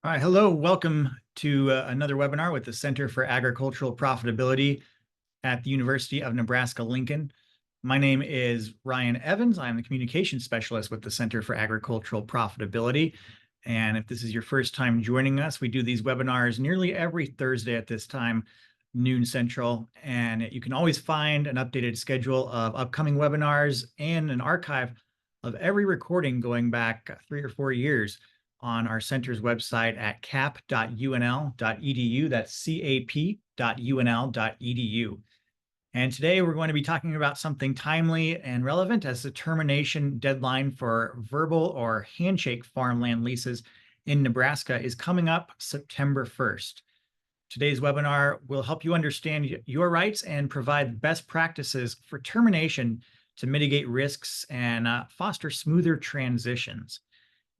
All right, hello, welcome to another webinar with the Center for Agricultural Profitability at the University of Nebraska-Lincoln. My name is Ryan Evans. I'm the communications specialist with the Center for Agricultural Profitability. And if this is your first time joining us, we do these webinars nearly every Thursday at this time, noon Central. And you can always find an updated schedule of upcoming webinars and an archive of every recording going back 3 or 4 years on our center's website at cap.unl.edu. That's cap.unl.edu. And today we're going to be talking about something timely and relevant as the termination deadline for verbal or handshake farmland leases in Nebraska is coming up September 1st. Today's webinar will help you understand your rights and provide best practices for termination to mitigate risks and foster smoother transitions.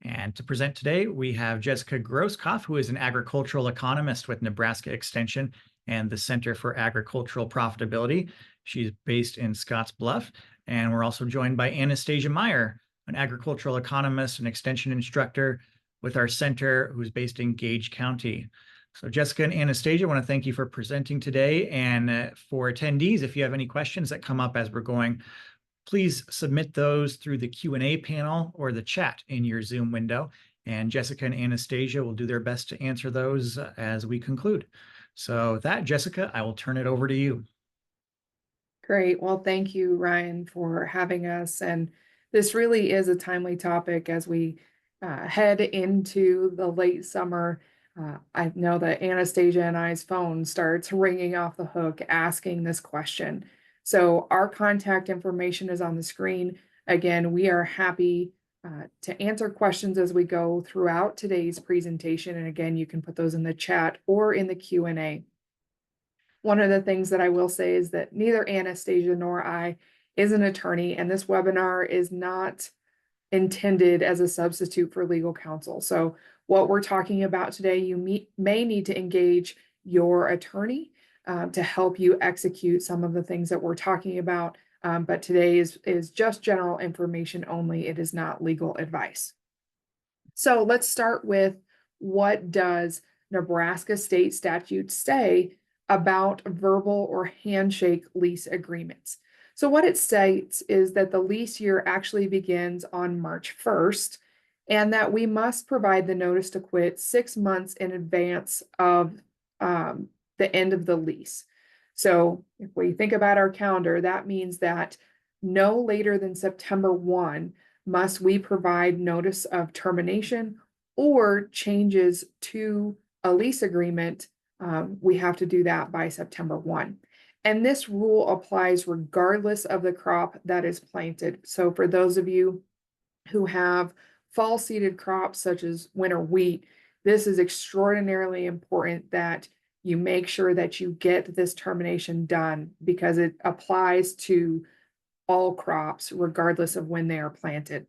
And to present today, we have Jessica Groskopf, who is an agricultural economist with Nebraska Extension and the Center for Agricultural Profitability. She's based in Scottsbluff. And we're also joined by Anastasia Meyer, an agricultural economist and extension instructor with our center, who's based in Gage County. So Jessica and Anastasia, I want to thank you for presenting today. And for attendees, if you have any questions that come up as we're going, please submit those through the Q&A panel or the chat in your Zoom window. And Jessica and Anastasia will do their best to answer those as we conclude. So with that, Jessica, I will turn it over to you. Great. Well, thank you, Ryan, for having us. And this really is a timely topic as we head into the late summer. I know that Anastasia and I's phone starts ringing off the hook asking this question. So our contact information is on the screen. Again, we are happy to answer questions as we go throughout today's presentation. And again, you can put those in the chat or in the Q&A. One of the things that I will say is that neither Anastasia nor I is an attorney, and this webinar is not intended as a substitute for legal counsel. So what we're talking about today, you may need to engage your attorney to help you execute some of the things that we're talking about. But today is just general information only. It is not legal advice. So let's start with, what does Nebraska state statute say about verbal or handshake lease agreements? So what it states is that the lease year actually begins on March 1st, and that we must provide the notice to quit 6 months in advance of the end of the lease. So if we think about our calendar, that means that no later than September 1 must we provide notice of termination or changes to a lease agreement. We have to do that by September 1. And this rule applies regardless of the crop that is planted. So for those of you who have fall seeded crops such as winter wheat, this is extraordinarily important that you make sure that you get this termination done, because it applies to all crops regardless of when they are planted.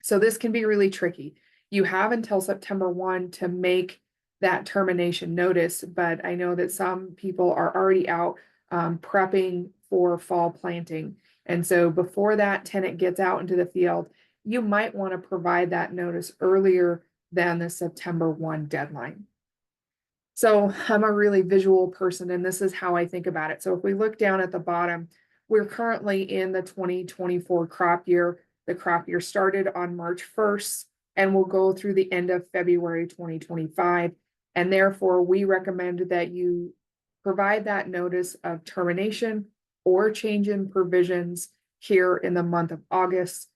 So this can be really tricky. You have until September 1 to make that termination notice, but I know that some people are already out prepping for fall planting. And so before that tenant gets out into the field, you might want to provide that notice earlier than the September 1 deadline. So I'm a really visual person, and this is how I think about it. So if we look down at the bottom, we're currently in the 2024 crop year. The crop year started on March 1st and will go through the end of February 2025. And therefore, we recommend that you provide that notice of termination or change in provisions here in the month of August.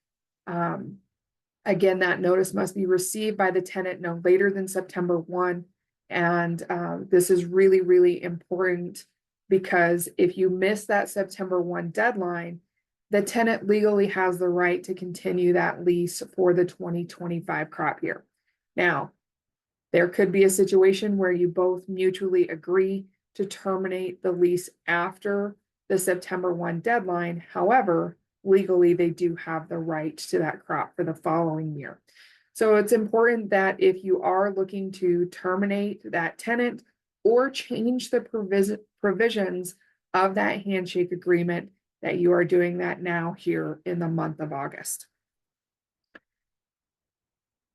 Again, that notice must be received by the tenant no later than September 1. And this is really, really important, because if you miss that September 1 deadline, the tenant legally has the right to continue that lease for the 2025 crop year. Now, there could be a situation where you both mutually agree to terminate the lease after the September 1 deadline. However, legally, they do have the right to that crop for the following year. So it's important that if you are looking to terminate that tenant or change the provisions of that handshake agreement, that you are doing that now here in the month of August.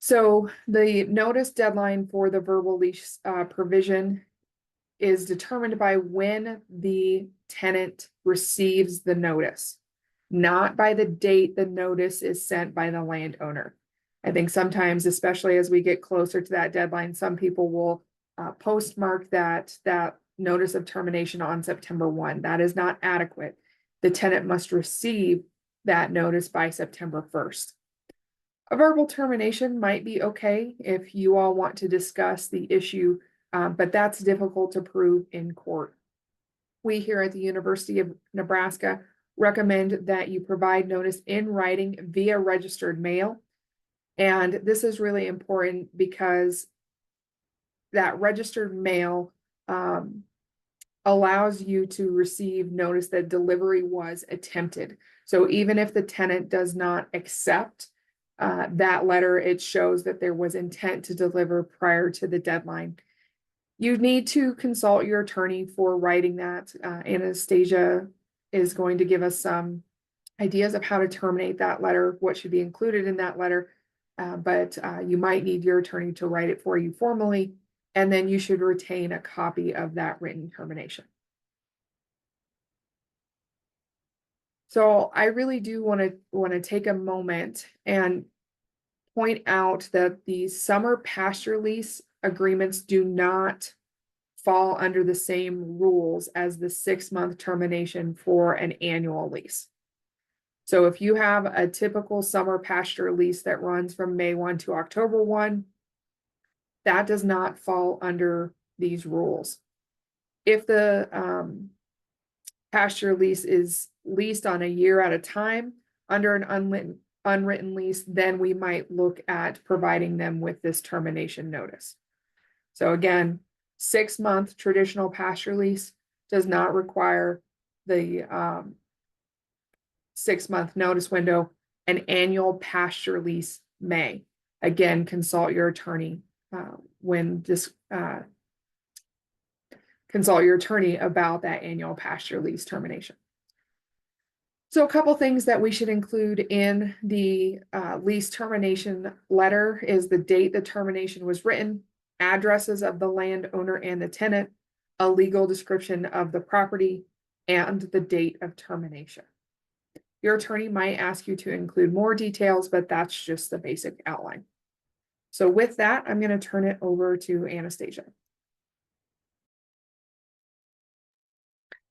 So the notice deadline for the verbal lease provision is determined by when the tenant receives the notice, not by the date the notice is sent by the landowner. I think sometimes, especially as we get closer to that deadline, some people will postmark that notice of termination on September 1. That is not adequate. The tenant must receive that notice by September 1st. A verbal termination might be okay if you all want to discuss the issue, but that's difficult to prove in court. We here at the University of Nebraska recommend that you provide notice in writing via registered mail. And this is really important because that registered mail allows you to receive notice that delivery was attempted. So even if the tenant does not accept that letter, it shows that there was intent to deliver prior to the deadline. You need to consult your attorney for writing that. Anastasia is going to give us some ideas of how to terminate that letter, what should be included in that letter, but you might need your attorney to write it for you formally, and then you should retain a copy of that written termination. So I really do want to take a moment and point out that the summer pasture lease agreements do not fall under the same rules as the 6-month termination for an annual lease. So if you have a typical summer pasture lease that runs from May 1 to October 1, that does not fall under these rules. If the pasture lease is leased on a year at a time under an unwritten lease, then we might look at providing them with this termination notice. So again, 6-month traditional pasture lease does not require the 6-month notice window. An annual pasture lease may. Again, consult your attorney consult your attorney about that annual pasture lease termination. So a couple things that we should include in the lease termination letter is the date the termination was written, addresses of the landowner and the tenant, a legal description of the property, and the date of termination. Your attorney might ask you to include more details, but that's just the basic outline. So with that, I'm going to turn it over to Anastasia.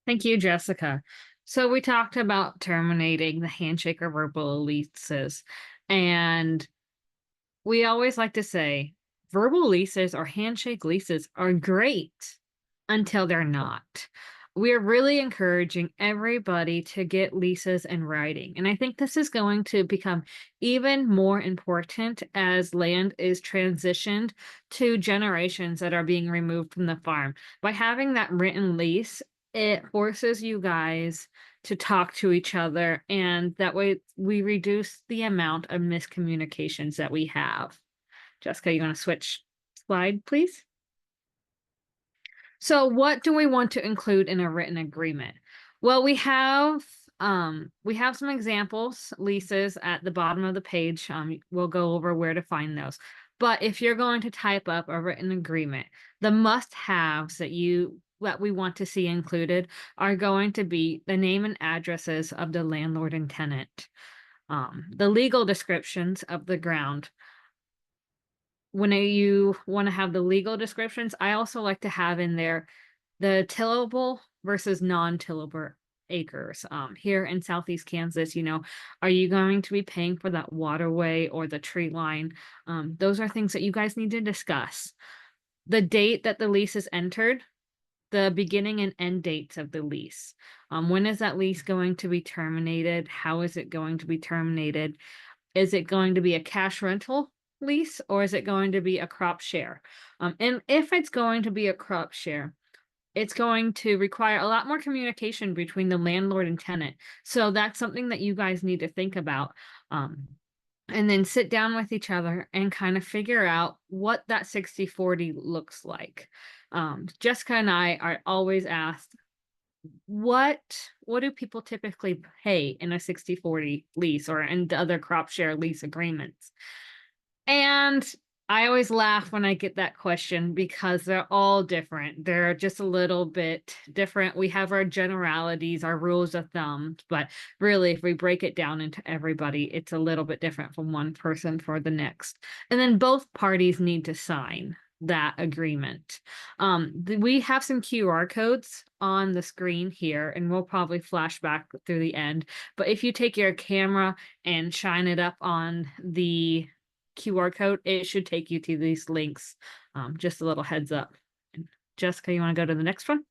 Thank you, Jessica. So we talked about terminating the handshake or verbal leases, and we always like to say verbal leases or handshake leases are great until they're not. We're really encouraging everybody to get leases in writing. And I think this is going to become even more important as land is transitioned to generations that are being removed from the farm. By having that written lease, it forces you guys to talk to each other, and that way we reduce the amount of miscommunications that we have. Jessica, you want to switch slide, please? So what do we want to include in a written agreement? Well, we have some examples, leases at the bottom of the page. We'll go over where to find those. But if you're going to type up a written agreement, the must-haves that we want to see included are going to be the name and addresses of the landlord and tenant, the legal descriptions of the ground. When you want to have the legal descriptions, I also like to have in there the tillable versus non-tillable acres. Here in Southeast Kansas, are you going to be paying for that waterway or the tree line? Those are things that you guys need to discuss. The date that the lease is entered, the beginning and end dates of the lease. When is that lease going to be terminated? How is it going to be terminated? Is it going to be a cash rental lease, or is it going to be a crop share? And if it's going to be a crop share, it's going to require a lot more communication between the landlord and tenant. So that's something that you guys need to think about. And then sit down with each other and kind of figure out what that 60-40 looks like. Jessica and I are always asked, what do people typically pay in a 60-40 lease or in the other crop share lease agreements? And I always laugh when I get that question because they're all different. They're just a little bit different. We have our generalities, our rules of thumb, but really, if we break it down into everybody, it's a little bit different from one person for the next. And then both parties need to sign that agreement. We have some QR codes on the screen here, and we'll probably flash back through the end. But if you take your camera and shine it up on the QR code, it should take you to these links. Just a little heads up. And Jessica, you want to go to the next one?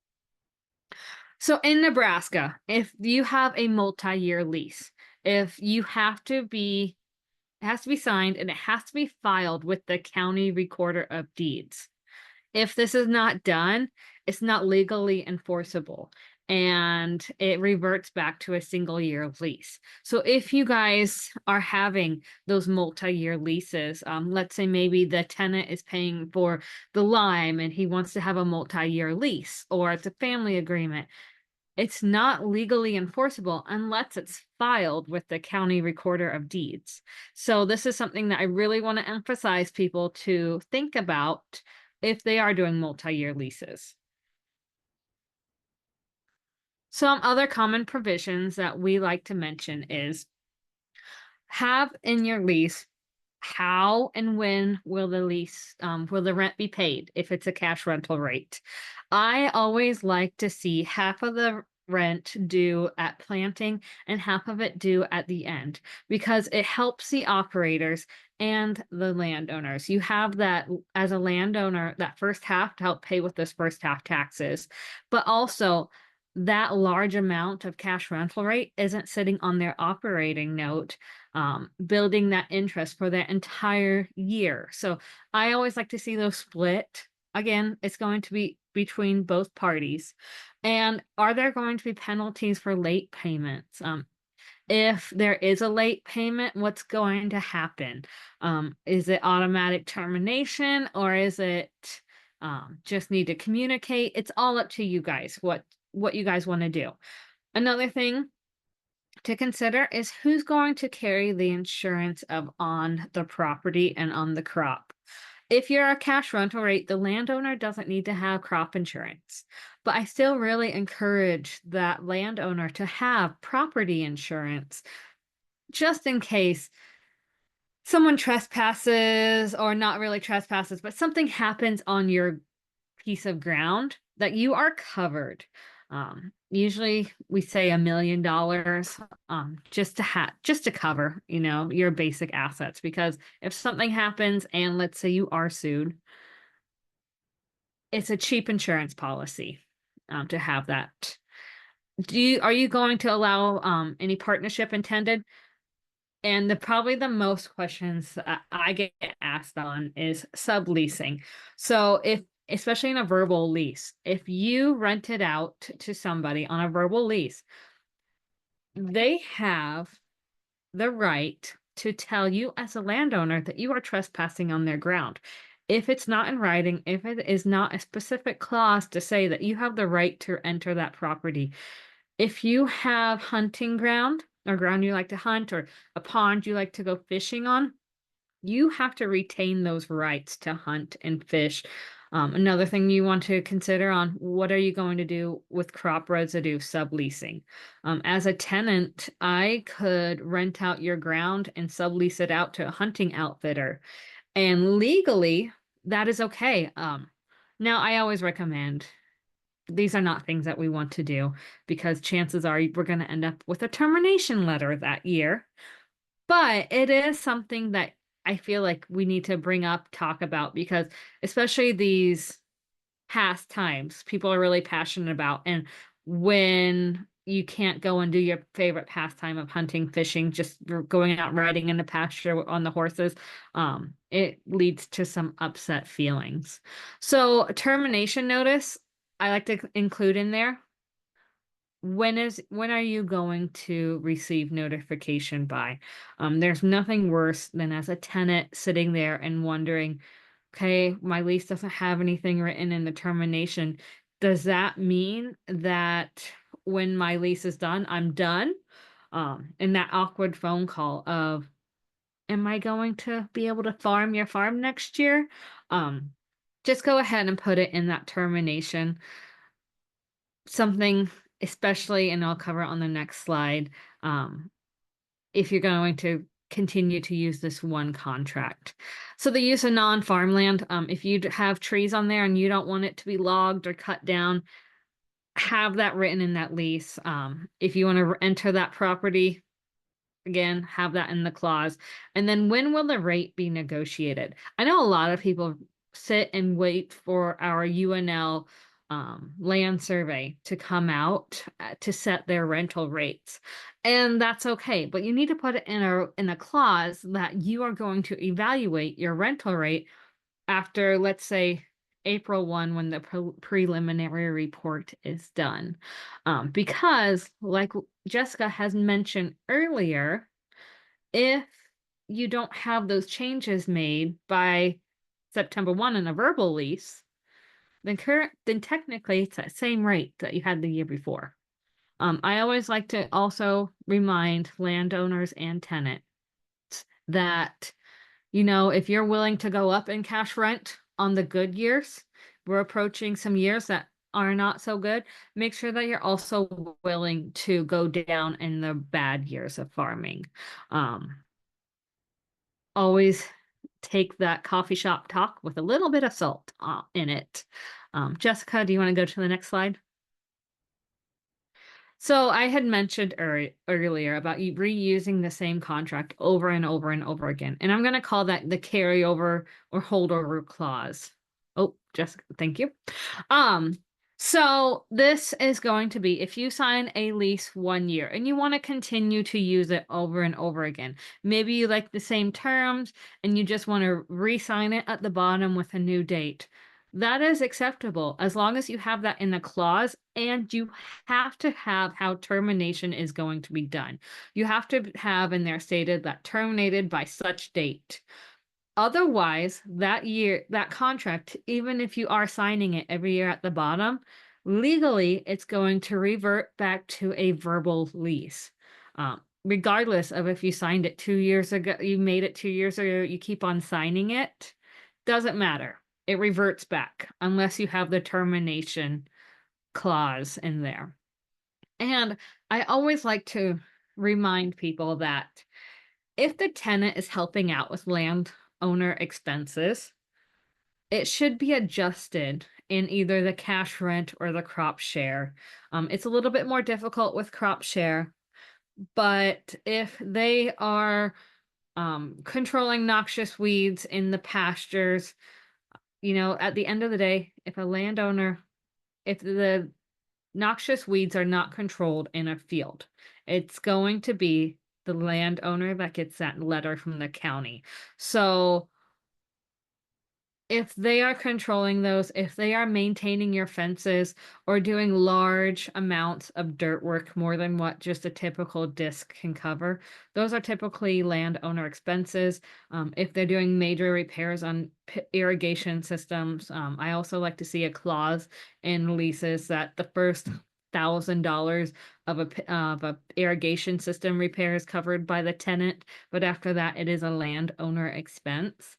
So in Nebraska, if you have a multi-year lease, if you have to be, it has to be signed and it has to be filed with the county recorder of deeds. If this is not done, it's not legally enforceable and it reverts back to a single year lease. So if you guys are having those multi-year leases, let's say maybe the tenant is paying for the lime and he wants to have a multi-year lease, or it's a family agreement, it's not legally enforceable unless it's filed with the county recorder of deeds. So this is something that I really want to emphasize people to think about if they are doing multi-year leases. Some other common provisions that we like to mention is have in your lease how and when will the rent be paid if it's a cash rental rate. I always like to see half of the rent due at planting and half of it due at the end, because it helps the operators and the landowners. You have that as a landowner, that first half to help pay with this first half taxes, but also that large amount of cash rental rate isn't sitting on their operating note, building that interest for their entire year. So I always like to see those split. Again, it's going to be between both parties. And are there going to be penalties for late payments? If there is a late payment, what's going to happen? Is it automatic termination, or is it just need to communicate? It's all up to you guys, what you guys want to do. Another thing to consider is who's going to carry the insurance of on the property and on the crop. If you're a cash rental rate, the landowner doesn't need to have crop insurance, but I still really encourage that landowner to have property insurance just in case someone trespasses, or not really trespasses, but something happens on your piece of ground, that you are covered. Usually we say $1 million, just to cover, your basic assets, because if something happens and let's say you are sued, it's a cheap insurance policy, to have that. Are you going to allow, any partnership intended? And probably the most questions I get asked on is subleasing. So especially in a verbal lease, if you rent it out to somebody on a verbal lease, they have the right to tell you as a landowner that you are trespassing on their ground. If it's not in writing, if it is not a specific clause to say that you have the right to enter that property, if you have hunting ground or ground you like to hunt, or a pond you like to go fishing on, you have to retain those rights to hunt and fish. Another thing you want to consider on what are you going to do with crop residue subleasing. As a tenant, I could rent out your ground and sublease it out to a hunting outfitter. And legally, that is okay. Now, I always recommend these are not things that we want to do, because chances are we're going to end up with a termination letter that year. But it is something that I feel like we need to bring up, talk about, because especially these past times, people are really passionate about. And when you can't go and do your favorite pastime of hunting, fishing, just going out riding in the pasture on the horses, it leads to some upset feelings. So termination notice, I like to include in there. When are you going to receive notification by? There's nothing worse than as a tenant sitting there and wondering, okay, my lease doesn't have anything written in the termination. Does that mean that when my lease is done, I'm done? And that awkward phone call of, am I going to be able to farm your farm next year? Just go ahead and put it in that termination. Something especially, and I'll cover it on the next slide, if you're going to continue to use this one contract. So the use of non-farmland, if you have trees on there and you don't want it to be logged or cut down, have that written in that lease. If you want to enter that property, again, have that in the clause. And then when will the rate be negotiated? I know a lot of people sit and wait for our UNL land survey to come out to set their rental rates. And that's okay, but you need to put it in a clause that you are going to evaluate your rental rate after, let's say, April 1, when the preliminary report is done. Because, like Jessica has mentioned earlier, if you don't have those changes made by September 1 in a verbal lease, then technically it's that same rate that you had the year before. I always like to also remind landowners and tenants that, if you're willing to go up in cash rent on the good years, we're approaching some years that are not so good. Make sure that you're also willing to go down in the bad years of farming. Always take that coffee shop talk with a little bit of salt in it. Jessica, do you want to go to the next slide? So I had mentioned earlier about you reusing the same contract over and over and over again. And I'm going to call that the carryover or holdover clause. Oh, Jessica, thank you. So this is going to be if you sign a lease 1 year and you want to continue to use it over and over again. Maybe you like the same terms and you just want to re-sign it at the bottom with a new date. That is acceptable as long as you have that in a clause, and you have to have how termination is going to be done. You have to have in there stated that terminated by such date. Otherwise, that contract, even if you are signing it every year at the bottom, legally, it's going to revert back to a verbal lease. Regardless of if you signed it 2 years ago, you made it 2 years ago, you keep on signing it, doesn't matter. It reverts back unless you have the termination clause in there. And I always like to remind people that if the tenant is helping out with landowner expenses, it should be adjusted in either the cash rent or the crop share. It's a little bit more difficult with crop share, but if they are controlling noxious weeds in the pastures, at the end of the day, if the noxious weeds are not controlled in a field, it's going to be the landowner that gets that letter from the county. So if they are controlling those, if they are maintaining your fences or doing large amounts of dirt work, more than what just a typical disc can cover, those are typically landowner expenses. If they're doing major repairs on irrigation systems, I also like to see a clause in leases that the first $1,000 of a irrigation system repair is covered by the tenant, but after that, it is a landowner expense.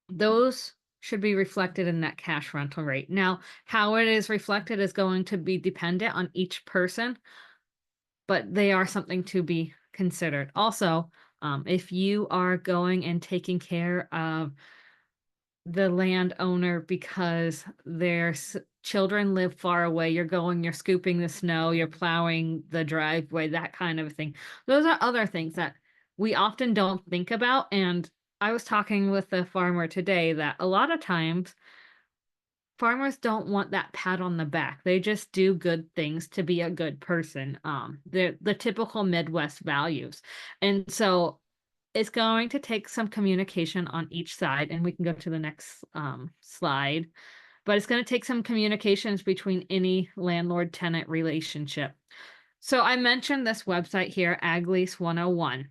Those should be reflected in that cash rental rate. Now, how it is reflected is going to be dependent on each person, but they are something to be considered. Also, if you are going and taking care of the landowner because their children live far away, you're scooping the snow, you're plowing the driveway, that kind of thing. Those are other things that we often don't think about. And I was talking with a farmer today that a lot of times farmers don't want that pat on the back. They just do good things to be a good person. The typical Midwest values. And so it's going to take some communication on each side, and we can go to the next slide. But it's going to take some communications between any landlord-tenant relationship. So I mentioned this website here, Ag Lease 101.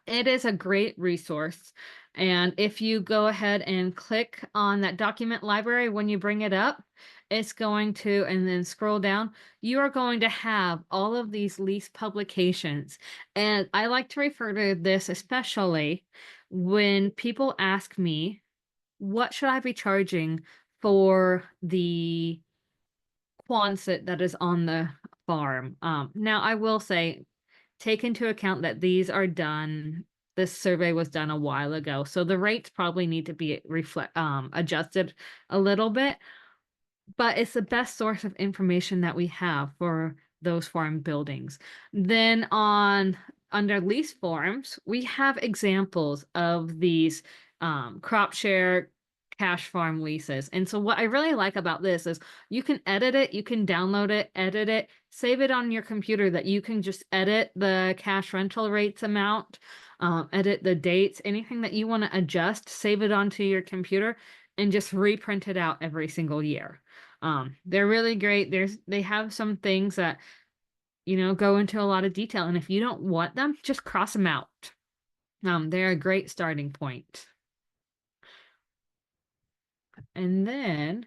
It is a great resource. And if you go ahead and click on that document library when you bring it up, it's going to, and then scroll down, you are going to have all of these lease publications. And I like to refer to this especially when people ask me, what should I be charging for the Quonset that is on the farm? Now I will say, take into account that this survey was done a while ago, so the rates probably need to be adjusted a little bit, but it's the best source of information that we have for those farm buildings. Then under lease forms, we have examples of these crop share cash farm leases. And so what I really like about this is you can edit it, you can download it, edit it, save it on your computer that you can just edit the cash rental rates amount, edit the dates, anything that you want to adjust, save it onto your computer and just reprint it out every single year. They're really great. They have some things that, go into a lot of detail. And if you don't want them, just cross them out. They're a great starting point. And then,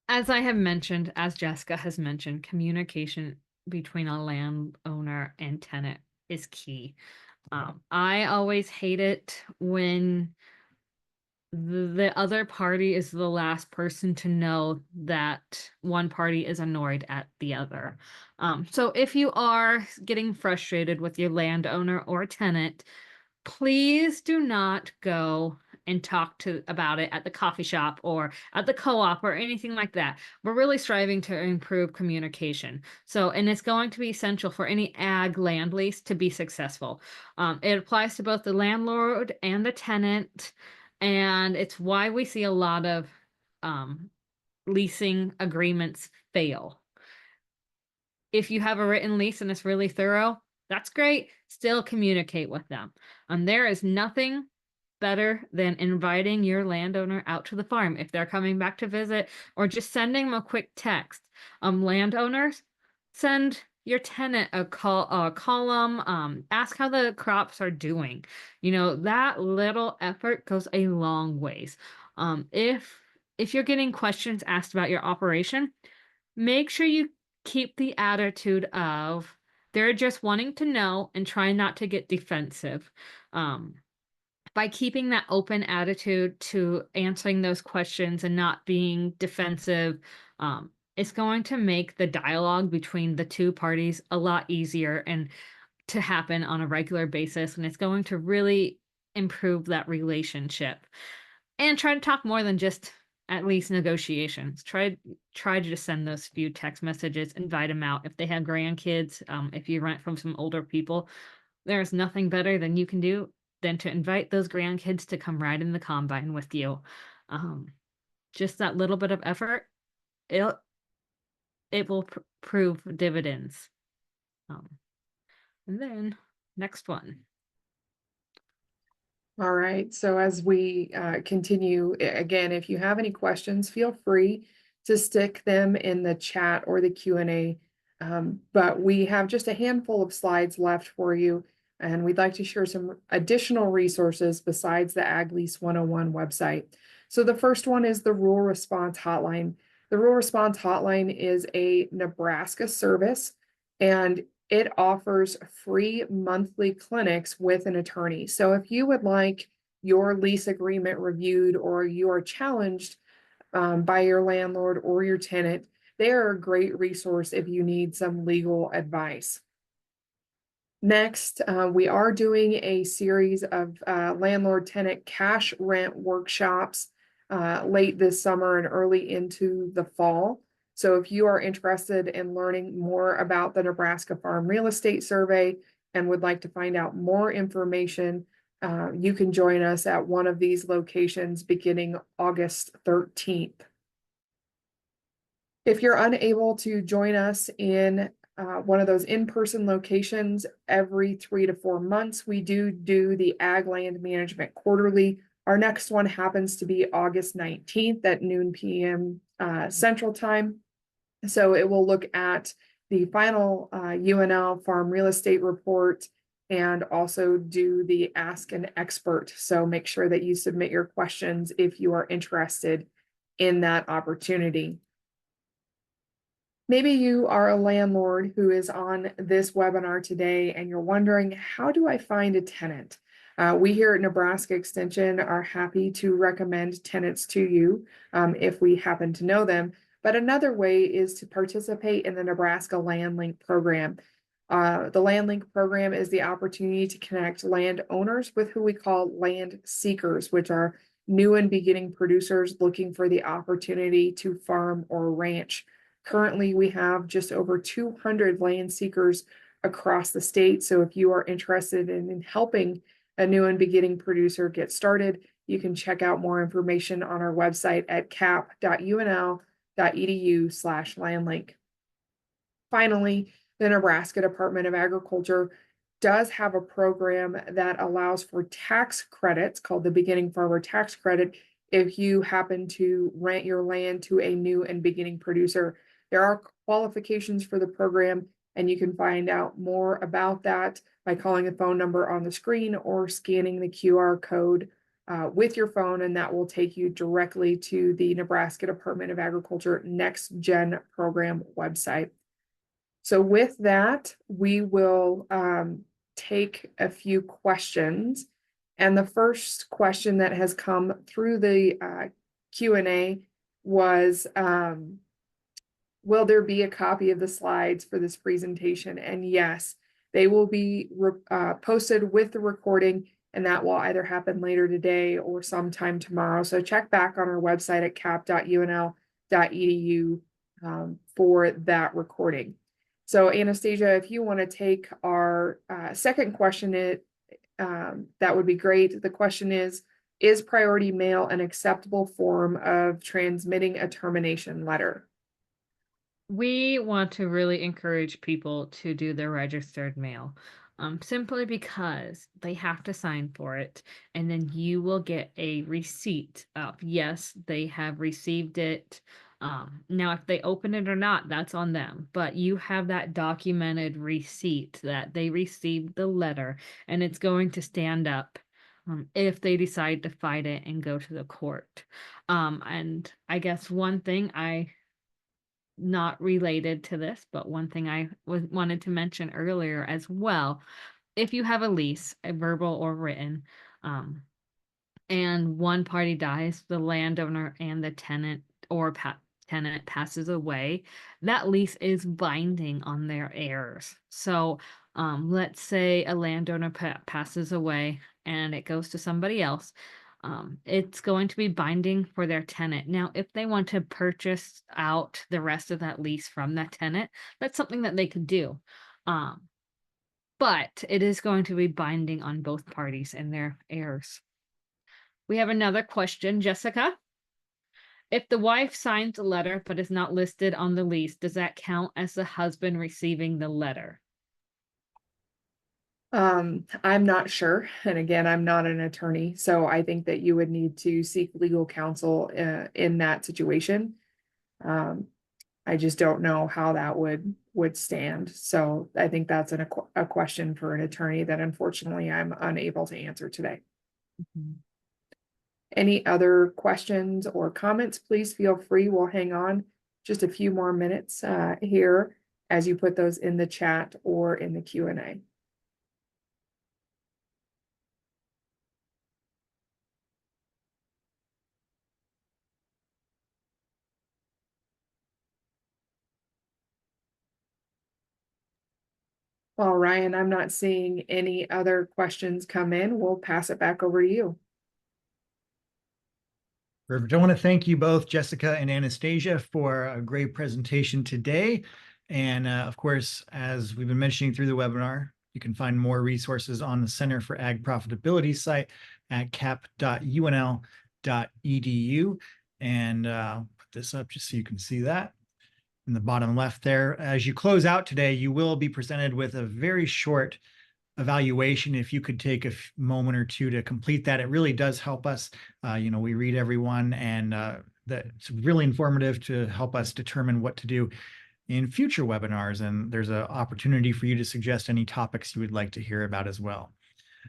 as I have mentioned, as Jessica has mentioned, communication between a landowner and tenant is key. I always hate it when the other party is the last person to know that one party is annoyed at the other. So if you are getting frustrated with your landowner or tenant, please do not go and talk about it at the coffee shop or at the co-op or anything like that. We're really striving to improve communication. So, and it's going to be essential for any ag land lease to be successful. It applies to both the landlord and the tenant, and it's why we see a lot of leasing agreements fail. If you have a written lease and it's really thorough, that's great. Still communicate with them. There is nothing better than inviting your landowner out to the farm if they're coming back to visit, or just sending them a quick text. Landowners, send your tenant a call them, ask how the crops are doing. That little effort goes a long ways. If you're getting questions asked about your operation, make sure you keep the attitude of they're just wanting to know and try not to get defensive. By keeping that open attitude to answering those questions and not being defensive, it's going to make the dialogue between the two parties a lot easier and to happen on a regular basis. And it's going to really improve that relationship. And try to talk more than just at least negotiations. Try to just send those few text messages, invite them out. If they have grandkids, if you rent from some older people, there's nothing better than you can do than to invite those grandkids to come ride in the combine with you. Just that little bit of effort, it will prove dividends. And then next one. All right, so as we continue, again, if you have any questions, feel free to stick them in the chat or the Q&A. But we have just a handful of slides left for you, and we'd like to share some additional resources besides the Ag Lease 101 website. So the first one is the Rural Response Hotline. The Rural Response Hotline is a Nebraska service, and it offers free monthly clinics with an attorney. So if you would like your lease agreement reviewed or you are challenged by your landlord or your tenant, they are a great resource if you need some legal advice. Next, we are doing a series of landlord-tenant cash rent workshops late this summer and early into the fall. So if you are interested in learning more about the Nebraska Farm Real Estate Survey and would like to find out more information, you can join us at one of these locations beginning August 13th. If you're unable to join us in one of those in-person locations, every 3 to 4 months, we do the Ag Land Management Quarterly, Our next one happens to be August 19th at noon p.m. Central Time. So it will look at the final UNL farm real estate report and also do the Ask an Expert. So make sure that you submit your questions if you are interested in that opportunity. Maybe you are a landlord who is on this webinar today and you're wondering, how do I find a tenant? We here at Nebraska Extension are happy to recommend tenants to you if we happen to know them. But another way is to participate in the Nebraska Land Link program. The Land Link program is the opportunity to connect landowners with who we call land seekers, which are new and beginning producers looking for the opportunity to farm or ranch. Currently, we have just over 200 land seekers across the state. So if you are interested in helping a new and beginning producer get started, you can check out more information on our website at cap.unl.edu/landlink. Finally, the Nebraska Department of Agriculture does have a program that allows for tax credits called the Beginning Farmer Tax Credit if you happen to rent your land to a new and beginning producer. There are qualifications for the program, and you can find out more about that by calling the phone number on the screen or scanning the QR code with your phone, and that will take you directly to the Nebraska Department of Agriculture Next Gen program website. So with that, we will take a few questions. And the first question that has come through the Q&A was, will there be a copy of the slides for this presentation? And yes, they will be posted with the recording, and that will either happen later today or sometime tomorrow. So check back on our website at cap.unl.edu for that recording. So Anastasia, if you want to take our second question, that would be great. The question is priority mail an acceptable form of transmitting a termination letter? We want to really encourage people to do their registered mail, simply because they have to sign for it, and then you will get a receipt of, yes, they have received it. Now, if they open it or not, that's on them, but you have that documented receipt that they received the letter, and it's going to stand up if they decide to fight it and go to the court. And I guess one thing not related to this, but one thing I wanted to mention earlier as well, if you have a lease, a verbal or written, and one party dies, the landowner and the tenant or tenant passes away, that lease is binding on their heirs. So let's say a landowner passes away and it goes to somebody else. It's going to be binding for their tenant. Now, if they want to purchase out the rest of that lease from that tenant, that's something that they could do. But it is going to be binding on both parties and their heirs. We have another question, Jessica. If the wife signs a letter but is not listed on the lease, does that count as the husband receiving the letter? I'm not sure. And again, I'm not an attorney, so I think that you would need to seek legal counsel in that situation. I just don't know how that would stand. So I think that's a question for an attorney that unfortunately I'm unable to answer today. Mhm. Any other questions or comments, please feel free. We'll hang on just a few more minutes here as you put those in the chat or in the Q&A. Well, Ryan, I'm not seeing any other questions come in. We'll pass it back over to you. Perfect. I want to thank you both, Jessica and Anastasia, for a great presentation today. And of course, as we've been mentioning through the webinar, you can find more resources on the Center for Ag Profitability site at cap.unl.edu. And put this up just so you can see that in the bottom left there. As you close out today, you will be presented with a very short evaluation, if you could take a moment or two to complete that, it really does help us. We read everyone, and that's really informative to help us determine what to do in future webinars. And there's an opportunity for you to suggest any topics you would like to hear about as well.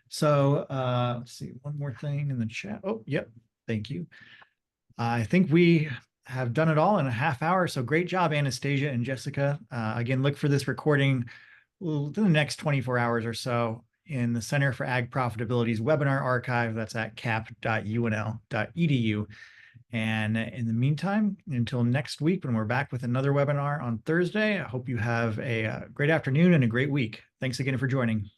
So let's see, one more thing in the chat. Oh, yep. Thank you. I think we have done it all in a half hour. So great job, Anastasia and Jessica. Again, look for this recording within the next 24 hours or so in the Center for Ag Profitability's webinar archive. That's at cap.unl.edu. And in the meantime, until next week, when we're back with another webinar on Thursday, I hope you have a great afternoon and a great week. Thanks again for joining.